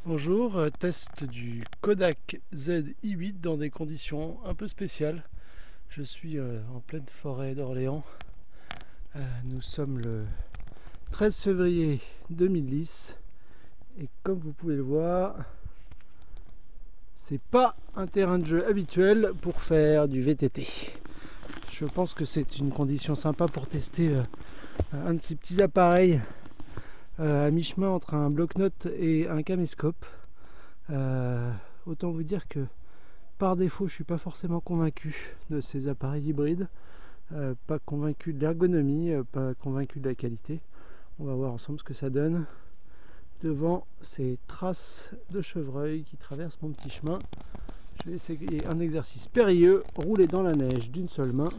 Bonjour, test du Kodak ZI8 dans des conditions un peu spéciales. Je suis en pleine forêt d'Orléans. Nous sommes le 13 février 2010 et comme vous pouvez le voir, c'est pas un terrain de jeu habituel pour faire du VTT. Je pense que c'est une condition sympa pour tester un de ces petits appareils à mi-chemin entre un bloc-notes et un caméscope. Autant vous dire que par défaut je suis pas forcément convaincu de ces appareils hybrides, pas convaincu de l'ergonomie, pas convaincu de la qualité. On va voir ensemble ce que ça donne devant ces traces de chevreuil qui traversent mon petit chemin. Je vais essayer un exercice périlleux, rouler dans la neige d'une seule main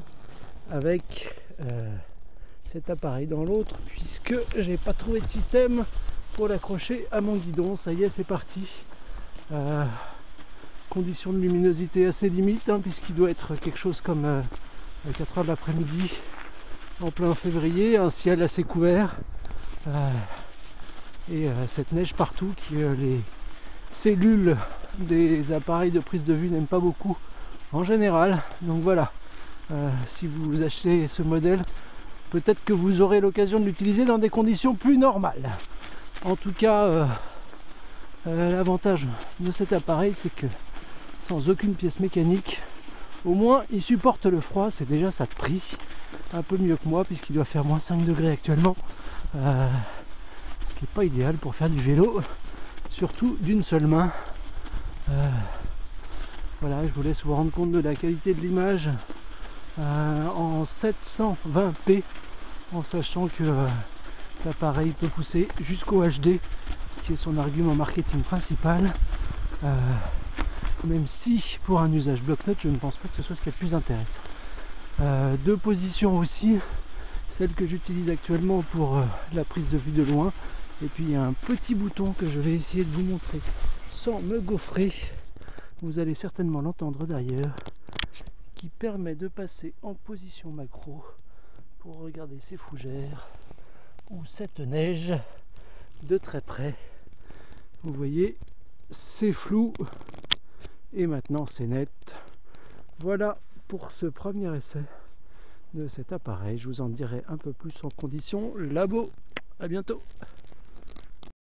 avec cet appareil dans l'autre, puisque j'ai pas trouvé de système pour l'accrocher à mon guidon. Ça y est, c'est parti. Conditions de luminosité assez limites, puisqu'il doit être quelque chose comme à 4 h de l'après-midi en plein février, un ciel assez couvert et cette neige partout qui les cellules des appareils de prise de vue n'aiment pas beaucoup en général. Donc voilà, si vous achetez ce modèle, peut-être que vous aurez l'occasion de l'utiliser dans des conditions plus normales. En tout cas, l'avantage de cet appareil, c'est que sans aucune pièce mécanique, au moins il supporte le froid. C'est déjà ça de prix, un peu mieux que moi puisqu'il doit faire moins 5 degrés actuellement, ce qui n'est pas idéal pour faire du vélo, surtout d'une seule main. Voilà, je vous laisse vous rendre compte de la qualité de l'image en 720p, en sachant que l'appareil peut pousser jusqu'au HD, ce qui est son argument marketing principal, même si pour un usage bloc-notes je ne pense pas que ce soit ce qui est le plus intéressant. Deux positions aussi, celle que j'utilise actuellement pour la prise de vue de loin, et puis il y a un petit bouton que je vais essayer de vous montrer sans me gaufrer, vous allez certainement l'entendre d'ailleurs, qui permet de passer en position macro pour regarder ces fougères ou cette neige de très près. Vous voyez, c'est flou et maintenant c'est net. Voilà pour ce premier essai de cet appareil. Je vous en dirai un peu plus en condition labo. À bientôt.